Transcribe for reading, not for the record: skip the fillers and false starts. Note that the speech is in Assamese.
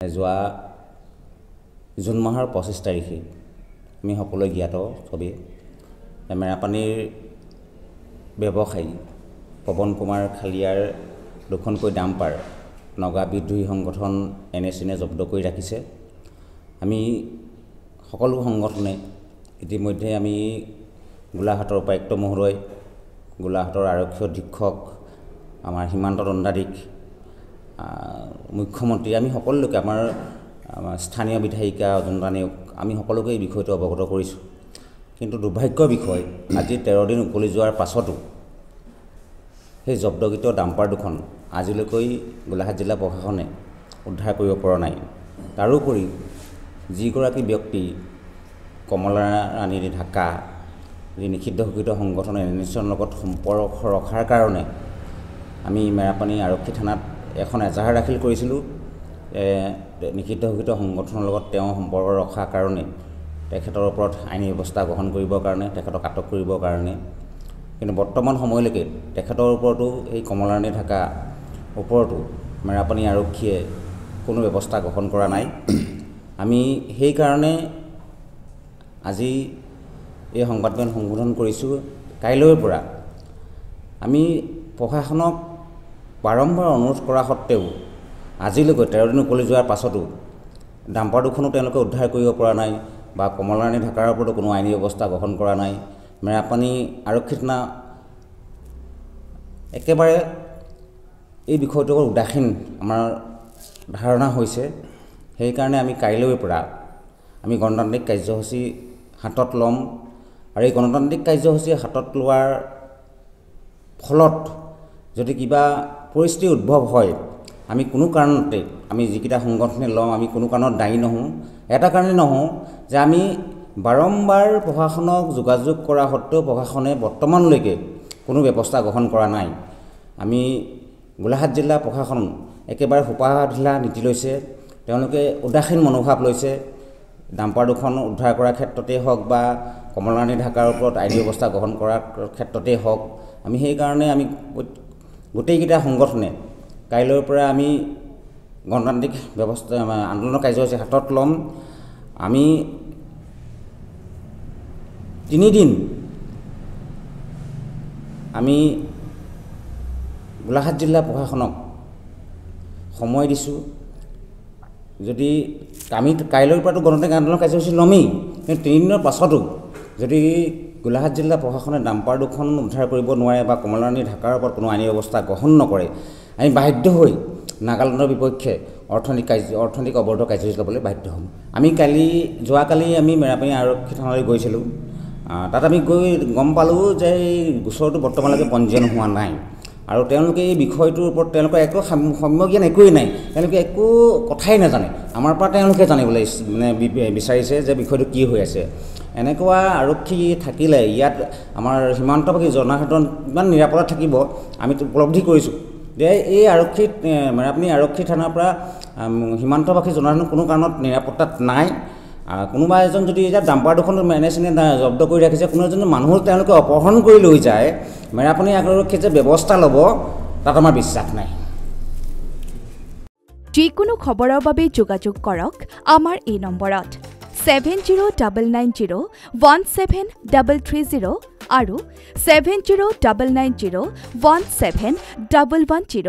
যোৱা জুন মাহৰ 25 তাৰিখে আমি সকলোৱে জ্ঞাত ছবি মেৰাপানীৰ ব্যৱসায়ী পৱন কুমাৰ খালিয়াৰ দুখনকৈ ডাম্পাৰ নগা বিদ্ৰোহী সংগঠন NSCনে জব্দ কৰি ৰাখিছে। আমি সকলো সংগঠনে ইতিমধ্যে আমি গোলাঘাটৰ উপায়ুক্ত মহোদয়, গোলাঘাটৰ আৰক্ষী অধীক্ষক, আমাৰ সীমান্ত দণ্ডাধীশ, মুখ্যমন্ত্ৰী, আমি সকলোকে আমাৰ স্থানীয় বিধায়িকা অজন্তা নেওগ আমি সকলোকে এই বিষয়টো অৱগত কৰিছোঁ। কিন্তু দুৰ্ভাগ্যৰ বিষয়, আজি 13 দিন উকলি যোৱাৰ পাছতো সেই জব্দকৃত ডাম্পাৰ দুখন আজিলৈকে গোলাঘাট জিলা প্ৰশাসনে উদ্ধাৰ কৰিব পৰা নাই। তাৰোপৰি যিগৰাকী ব্যক্তি কমলা ৰাণী ঢাকা, যি নিষিদ্ধ ঘোষিত সংগঠন NSCৰ লগত সম্পৰ্ক ৰখাৰ কাৰণে আমি মেৰাপানী আৰক্ষী থানাত এখন এজাহাৰ দাখিল কৰিছিলোঁ। নিষিদ্ধ ঘোষিত সংগঠনৰ লগত তেওঁ সম্পৰ্ক ৰখাৰ কাৰণে তেখেতৰ ওপৰত আইনী ব্যৱস্থা গ্ৰহণ কৰিবৰ কাৰণে, তেখেতক আটক কৰিবৰ কাৰণে। কিন্তু বৰ্তমান সময়লৈকে তেখেতৰ ওপৰতো এই কমলা ৰাণী ঢাকা ওপৰতো মেৰাপানী আৰক্ষীয়ে কোনো ব্যৱস্থা গ্ৰহণ কৰা নাই। আমি সেইকাৰণে আজি এই সংবাদমেল সংবোধন কৰিছোঁ। কাইলৈৰ পৰা আমি প্ৰশাসনক বাৰম্বাৰ অনুৰোধ কৰা সত্ত্বেও আজিলৈকে 13 দিন উকলি যোৱাৰ পাছতো ডাম্পাৰ দুখনো তেওঁলোকে উদ্ধাৰ কৰিব পৰা নাই বা কমলা ৰাণী ঢাকাৰ ওপৰতো কোনো আইনী ব্যৱস্থা গ্ৰহণ কৰা নাই। মেৰাপানী আৰক্ষী থানা একেবাৰে এই বিষয়টোৰ উদাসীন আমাৰ ধাৰণা হৈছে। সেইকাৰণে আমি কাইলৈৰ পৰা আমি গণতান্ত্ৰিক কাৰ্যসূচী হাতত ল'ম আৰু এই গণতান্ত্ৰিক কাৰ্যসূচী হাতত লোৱাৰ ফলত যদি কিবা পৰিস্থিতি উদ্ভৱ হয়, আমি কোনো কাৰণতে আমি যিকেইটা সংগঠনে লওঁ আমি কোনো কাৰণত দায়ী নহওঁ। এটা কাৰণে নহওঁ যে আমি বাৰম্বাৰ প্ৰশাসনক যোগাযোগ কৰা সত্ত্বেও প্ৰশাসনে বৰ্তমানলৈকে কোনো ব্যৱস্থা গ্ৰহণ কৰা নাই। আমি গোলাঘাট জিলা প্ৰশাসন একেবাৰে সোপাঢিলা নীতি লৈছে, তেওঁলোকে উদাসীন মনোভাৱ লৈছে। ডাম্পাৰ দুখন উদ্ধাৰ কৰাৰ ক্ষেত্ৰতেই হওক বা কমলা ৰাণী ঢাকাৰ ওপৰত আইনী ব্যৱস্থা গ্ৰহণ কৰাৰ ক্ষেত্ৰতেই হওক, আমি সেইকাৰণে আমি গোটেইকেইটা সংগঠনে কাইলৈৰ পৰা আমি গণতান্ত্ৰিক ব্যৱস্থা আন্দোলনৰ কাৰ্যসূচী হাতত ল'ম। আমি 3 দিন আমি গোলাঘাট জিলা প্ৰশাসনক সময় দিছোঁ। যদি আমি কাইলৈৰ পৰাতো গণতান্ত্ৰিক আন্দোলনৰ কাৰ্যসূচী ল'মেই, কিন্তু 3 দিনৰ পাছতো যদি গোলাঘাট জিলা প্ৰশাসনে ডাম্পাৰ দুখন উদ্ধাৰ কৰিব নোৱাৰে বা কমলা ৰাণী ঢাকাৰ ওপৰত কোনো আইনী ব্যৱস্থা গ্ৰহণ নকৰে, আমি বাধ্য হৈ নাগালেণ্ডৰ বিপক্ষে অৰ্থনৈতিক অৱৰোধ কাৰ্যসূচী ল'বলৈ বাধ্য হ'ম। আমি যোৱাকালি আমি মেৰাপানী আৰক্ষী থানালৈ গৈছিলোঁ। তাত আমি গৈ গম পালোঁ যে এই গোচৰটো বৰ্তমানলৈকে পঞ্জীয়ন হোৱা নাই আৰু তেওঁলোকে এই বিষয়টোৰ ওপৰত তেওঁলোকৰ একো সম্যজ্ঞান একোৱেই নাই, তেওঁলোকে একো কথাই নাজানে। আমাৰ পৰা তেওঁলোকে জানিবলৈ মানে বিচাৰিছে যে বিষয়টো কি হৈ আছে। এনেকুৱা আৰক্ষী থাকিলে ইয়াত আমাৰ সীমান্তবাসী জনসাধাৰণ ইমান নিৰাপদে থাকিব আমি উপলব্ধি কৰিছোঁ যে এই মেৰাপানী আৰক্ষী থানাৰ পৰা সীমান্তবাসী জনসাধাৰণ কোনো কাৰণত নিৰাপত্তাত নাই। কোনোবা এজন যদি এতিয়া ডাম্পাৰ দুখন NSCনে জব্দ কৰি ৰাখিছে, কোনো এজন মানুহ তেওঁলোকে অপহৰণ কৰি লৈ যায়, মেৰাপানী আৰক্ষীয়ে যে ব্যৱস্থা ল'ব তাত আমাৰ বিশ্বাস নাই। যিকোনো খবৰৰ বাবে যোগাযোগ কৰক আমাৰ এই নম্বৰত 7099017330 আৰু 7099017110।